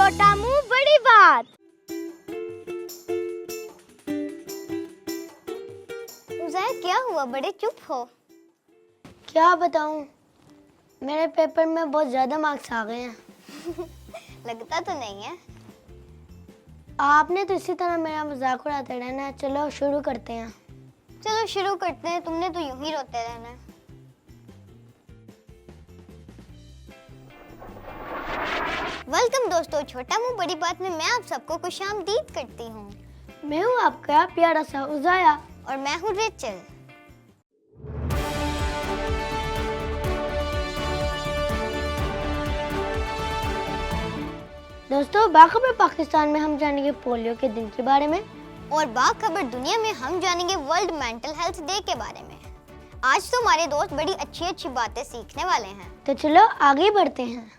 छोटा मुंह बड़ी बात। उज़ैर, क्या हुआ, बड़े चुप हो? क्या बताऊं, मेरे पेपर में बहुत ज्यादा मार्क्स आ गए हैं। लगता तो नहीं है। आपने तो इसी तरह मेरा मजाक उड़ाते रहना है। चलो शुरू करते हैं। चलो शुरू करते हैं, तुमने तो यूं ही रोते रहना है। वेलकम दोस्तों, छोटा मुंह बड़ी बात में मैं आप सबको खुशामदीद करती हूँ। मैं हूँ आपका प्यारा सा उज़ाया और मैं हूँ रेचल। दोस्तों, बाखबर पाकिस्तान में हम जानेंगे पोलियो के दिन के बारे में, और बाखबर दुनिया में हम जानेंगे वर्ल्ड मेंटल हेल्थ डे के बारे में। आज तो हमारे दोस्त बड़ी अच्छी बातें सीखने वाले हैं। तो चलो आगे बढ़ते हैं।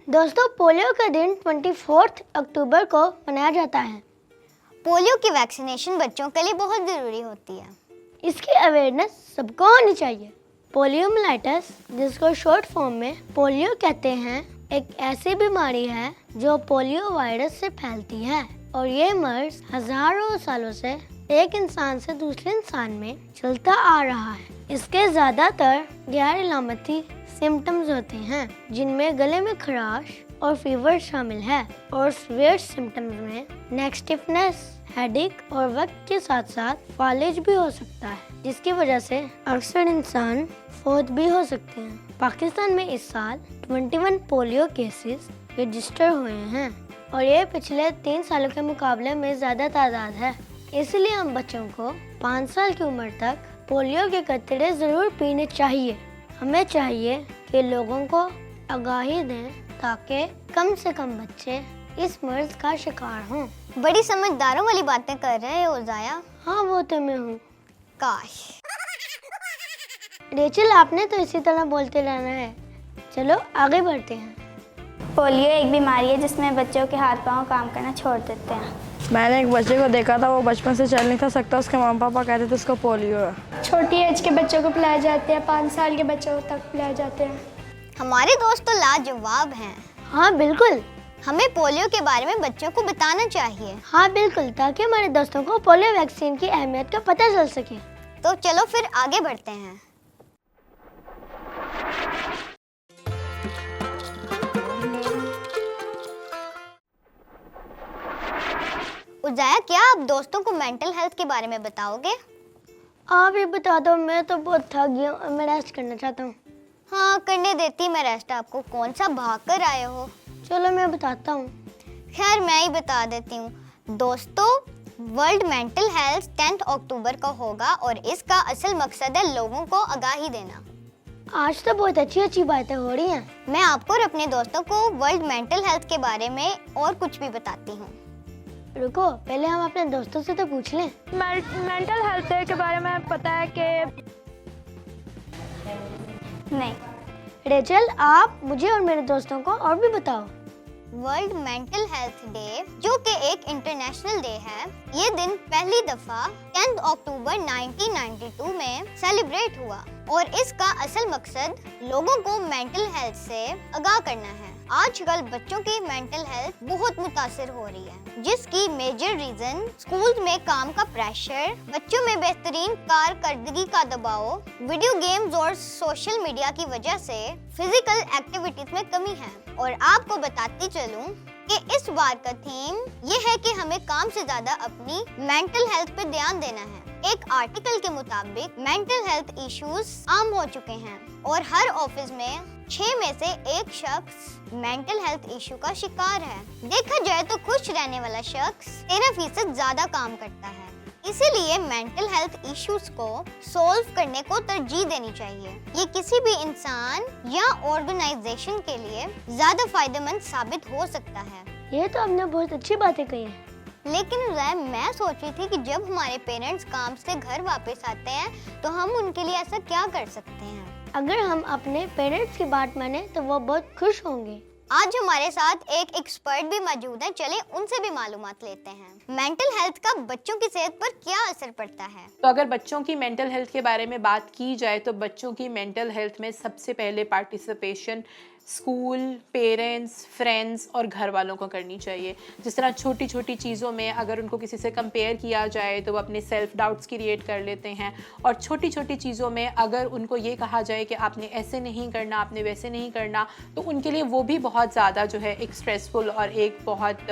दोस्तों, पोलियो का दिन 24 अक्टूबर को मनाया जाता है। पोलियो की वैक्सीनेशन बच्चों के लिए बहुत जरूरी होती है। इसकी अवेयरनेस सबको होनी चाहिए। पोलियोमाइलाइटिस, जिसको शॉर्ट फॉर्म में पोलियो कहते हैं, एक ऐसी बीमारी है जो पोलियो वायरस से फैलती है और ये मर्ज हजारों सालों से एक इंसान से दूसरे इंसान में चलता आ रहा है। इसके ज्यादातर गैर इलामती सिम्टम्स होते हैं, जिनमें गले में खराश और फीवर शामिल है, और सीवियर सिम्टम्स में नेक स्टिफनेस, हेडेक और वक्त के साथ साथ फालिज भी हो सकता है, जिसकी वजह से अक्सर इंसान फौत भी हो सकते हैं। पाकिस्तान में इस साल 21 पोलियो केसेस रजिस्टर हुए हैं और ये पिछले 3 सालों के मुकाबले में ज्यादा तादाद है। इसलिए हम बच्चों को 5 साल की उम्र तक पोलियो के कतरे जरूर पीने चाहिए। हमें चाहिए कि लोगों को आगाही दें ताकि कम से कम बच्चे इस मर्ज का शिकार हों। बड़ी समझदारों वाली बातें कर रहे हो ज़ाया। हाँ, वो तो मैं हूँ। काश। रेचल, आपने तो इसी तरह बोलते रहना है। चलो आगे बढ़ते हैं। पोलियो एक बीमारी है जिसमें बच्चों के हाथ पांव काम करना छोड़ देते हैं। मैंने एक बच्चे को देखा था, वो बचपन से चल नहीं था सकता। उसके मम्मी पापा कहते थे उसको पोलियो है। छोटी एज के बच्चों को पिलाए जाते हैं, 5 साल के बच्चों तक पिलाए जाते हैं। हमारे दोस्त तो लाजवाब हैं। हाँ बिल्कुल। हमें पोलियो के बारे में बच्चों को बताना चाहिए। हाँ बिल्कुल, ताकि हमारे दोस्तों को पोलियो वैक्सीन की अहमियत का पता चल सके। तो चलो फिर आगे बढ़ते हैं। उज़ैया, क्या आप दोस्तों को मेंटल हेल्थ के बारे में बताओगे? आप ये बता दो, मैं तो बहुत थक गया हूँ, मैं रेस्ट करना चाहता हूँ। हाँ, करने देती मैं रेस्ट आपको। कौन सा भाग कर आए हो? चलो मैं बताता हूँ। खैर, मैं ही बता देती हूँ। दोस्तों, वर्ल्ड मेंटल हेल्थ 10 अक्टूबर को होगा और इसका असल मकसद है लोगों को आगाही देना। आज तो बहुत अच्छी बातें हो रही हैं। मैं आपको और अपने दोस्तों को वर्ल्ड मेंटल हेल्थ के बारे में और कुछ भी बताती हूँ। रुको, पहले हम अपने दोस्तों से तो पूछ लें। मेंटल हेल्थ डे के बारे में पता है कि नहीं। रेचल, आप मुझे और मेरे दोस्तों को और भी बताओ। वर्ल्ड मेंटल हेल्थ डे, जो कि एक इंटरनेशनल डे है, ये दिन पहली दफा 10 अक्टूबर 1992 में सेलिब्रेट हुआ और इसका असल मकसद लोगों को मेंटल हेल्थ से आगाह करना है। आजकल बच्चों की मेंटल हेल्थ बहुत मुतासिर हो रही है, जिसकी मेजर रीजन स्कूल में काम का प्रेशर, बच्चों में बेहतरीन कारकर्दगी का दबाव, वीडियो गेम्स और सोशल मीडिया की वजह से फिजिकल एक्टिविटीज में कमी है। और आपको बताती चलूं कि इस बार का थीम ये है कि हमें काम से ज्यादा अपनी मेंटल हेल्थ पे ध्यान देना है। एक आर्टिकल के मुताबिक मेंटल हेल्थ इश्यूज आम हो चुके हैं और हर ऑफिस में 6 में से 1 शख्स मेंटल हेल्थ इशू का शिकार है। देखा जाए तो खुश रहने वाला शख्स 13% ज्यादा काम करता है। इसीलिए मेंटल हेल्थ इश्यूज को सॉल्व करने को तरजीह देनी चाहिए। ये किसी भी इंसान या ऑर्गेनाइजेशन के लिए ज्यादा फायदेमंद साबित हो सकता है। ये तो आपने बहुत अच्छी बातें कही हैं। लेकिन मैं सोच रही थी कि जब हमारे पेरेंट्स काम से घर वापस आते हैं तो हम उनके लिए ऐसा क्या कर सकते हैं। अगर हम अपने पेरेंट्स की बात माने तो वो बहुत खुश होंगे। आज हमारे साथ एक एक्सपर्ट भी मौजूद है, चले उनसे भी मालूमात लेते हैं। मेंटल हेल्थ का बच्चों की सेहत पर क्या असर पड़ता है? तो अगर बच्चों की मेंटल हेल्थ के बारे में बात की जाए तो बच्चों की मेंटल हेल्थ में सबसे पहले पार्टिसिपेशन स्कूल, पेरेंट्स, फ्रेंड्स और घर वालों को करनी चाहिए। जिस तरह छोटी छोटी चीज़ों में अगर उनको किसी से कंपेयर किया जाए तो वो अपने सेल्फ डाउट्स क्रिएट कर लेते हैं, और छोटी छोटी चीज़ों में अगर उनको ये कहा जाए कि आपने ऐसे नहीं करना, आपने वैसे नहीं करना, तो उनके लिए वो भी बहुत ज़्यादा जो है एक स्ट्रेसफुल और एक बहुत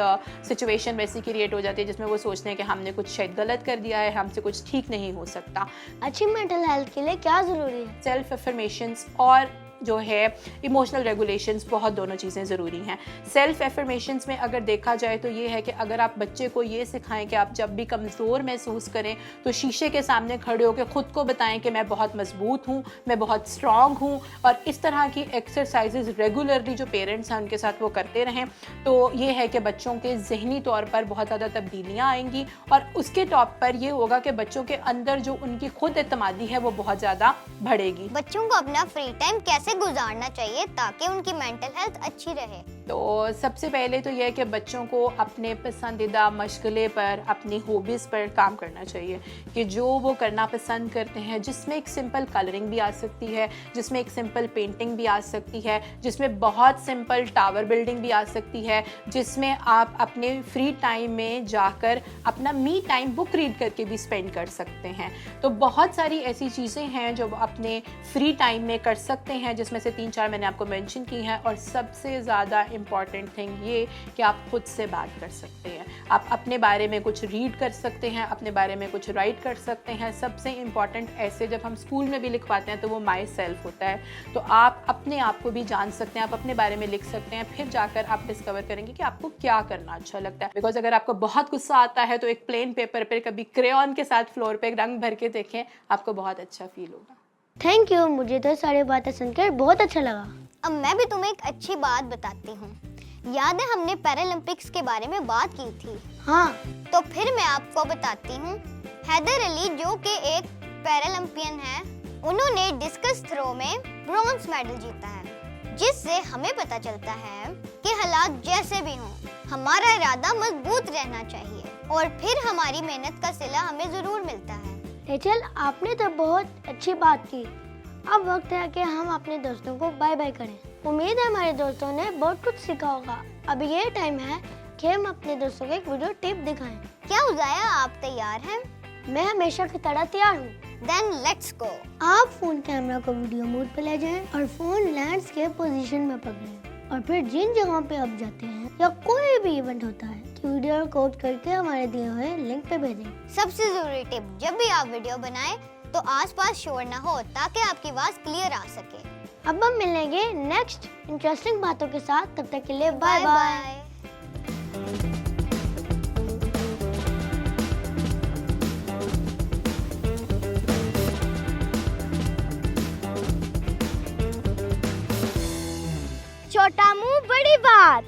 सिचुएशन वैसी क्रिएट हो जाती है जिसमें वो सोचते हैं कि हमने कुछ शायद गलत कर दिया है, हमसे कुछ ठीक नहीं हो सकता। अच्छी मेंटल हेल्थ के लिए क्या ज़रूरी है? सेल्फ एफर्मेशंस और जो है इमोशनल रेगुलेशंस, बहुत दोनों चीज़ें ज़रूरी हैं। सेल्फ एफर्मेशंस में अगर देखा जाए तो ये है कि अगर आप बच्चे को ये सिखाएं कि आप जब भी कमज़ोर महसूस करें तो शीशे के सामने खड़े होकर ख़ुद को बताएं कि मैं बहुत मजबूत हूँ, मैं बहुत स्ट्रॉन्ग हूँ, और इस तरह की एक्सरसाइजेज रेगुलरली जो पेरेंट्स हैं उनके साथ वो करते रहें, तो ये है कि बच्चों के ज़हनी तौर पर बहुत ज़्यादा तब्दीलियाँ आएंगी, और उसके टॉप पर ये होगा कि बच्चों के अंदर जो उनकी खुद एतमादी है वो बहुत ज़्यादा बढ़ेगी। बच्चों को अपना फ्री टाइम कैसे गुजारना चाहिए ताकि उनकी मेंटल हेल्थ अच्छी रहे? तो सबसे पहले तो यह है कि बच्चों को अपने पसंदीदा मशगले पर, अपनी हॉबीज़ पर काम करना चाहिए कि जो वो करना पसंद करते हैं, जिसमें एक सिंपल कलरिंग भी आ सकती है, जिसमें एक सिंपल पेंटिंग भी आ सकती है, जिसमें बहुत सिंपल टावर बिल्डिंग भी आ सकती है, जिसमें आप अपने फ्री टाइम में जाकर अपना मी टाइम बुक रीड करके भी स्पेंड कर सकते हैं। तो बहुत सारी ऐसी चीज़ें हैं जो अपने फ्री टाइम में कर सकते हैं, जिसमें से 3-4 मैंने आपको मेंशन की हैं। और सबसे ज़्यादा इम्पॉर्टेंट थिंग ये कि आप खुद से बात कर सकते हैं, आप अपने बारे में कुछ रीड कर सकते हैं, अपने बारे में कुछ राइट कर सकते हैं। सबसे इम्पॉर्टेंट ऐसे जब हम स्कूल में भी लिखवाते हैं तो वो माई सेल्फ होता है, तो आप अपने आप को भी जान सकते हैं, आप अपने बारे में लिख सकते हैं, फिर जाकर आप डिस्कवर करेंगे कि आपको क्या करना अच्छा लगता है। बिकॉज अगर आपको बहुत गुस्सा आता है तो एक प्लेन पेपर पर कभी क्रेयॉन के साथ फ्लोर पर रंग भर के देखें, आपको बहुत अच्छा फील होगा। थैंक यू, मुझे तो सारी बातें सुनकर बहुत अच्छा लगा। अब मैं भी तुम्हें एक अच्छी बात बताती हूँ। याद है हमने पैरालंपिक्स के बारे में बात की थी? हाँ। तो फिर मैं आपको बताती हूँ। हैदर अली जो कि एक पैरालंपियन है, उन्होंने डिस्कस थ्रो में ब्रॉन्ज मेडल जीता है, जिससे हमें पता चलता है कि हालात जैसे भी हों, हमारा इरादा मजबूत रहना चाहिए और फिर हमारी मेहनत का सिला हमें जरूर मिलता है। रेचल, आपने तो बहुत अच्छी बात की। अब वक्त है कि हम अपने दोस्तों को बाय बाय करें। उम्मीद है हमारे दोस्तों ने बहुत कुछ सीखा होगा। अब ये टाइम है कि हम अपने दोस्तों को एक वीडियो टिप दिखाएं। क्या उजाया, आप तैयार हैं? मैं हमेशा की तरह तैयार हूँ। Then let's go। आप फोन कैमरा को वीडियो मोड पे ले जाएं और फोन लैंडस्केप पोजीशन में पकड़ें, और फिर जिन जगहों पे आप जाते हैं या कोई भी इवेंट होता है तो वीडियो रिकॉर्ड करके हमारे दिए हुए लिंक पे भेजें। सबसे जरूरी टिप, जब भी आप वीडियो बनाएं तो आसपास शोर ना हो ताकि आपकी आवाज क्लियर आ सके। अब हम मिलेंगे नेक्स्ट इंटरेस्टिंग बातों के साथ। तब तक के लिए बाय बाय। छोटा मुंह बड़ी बात।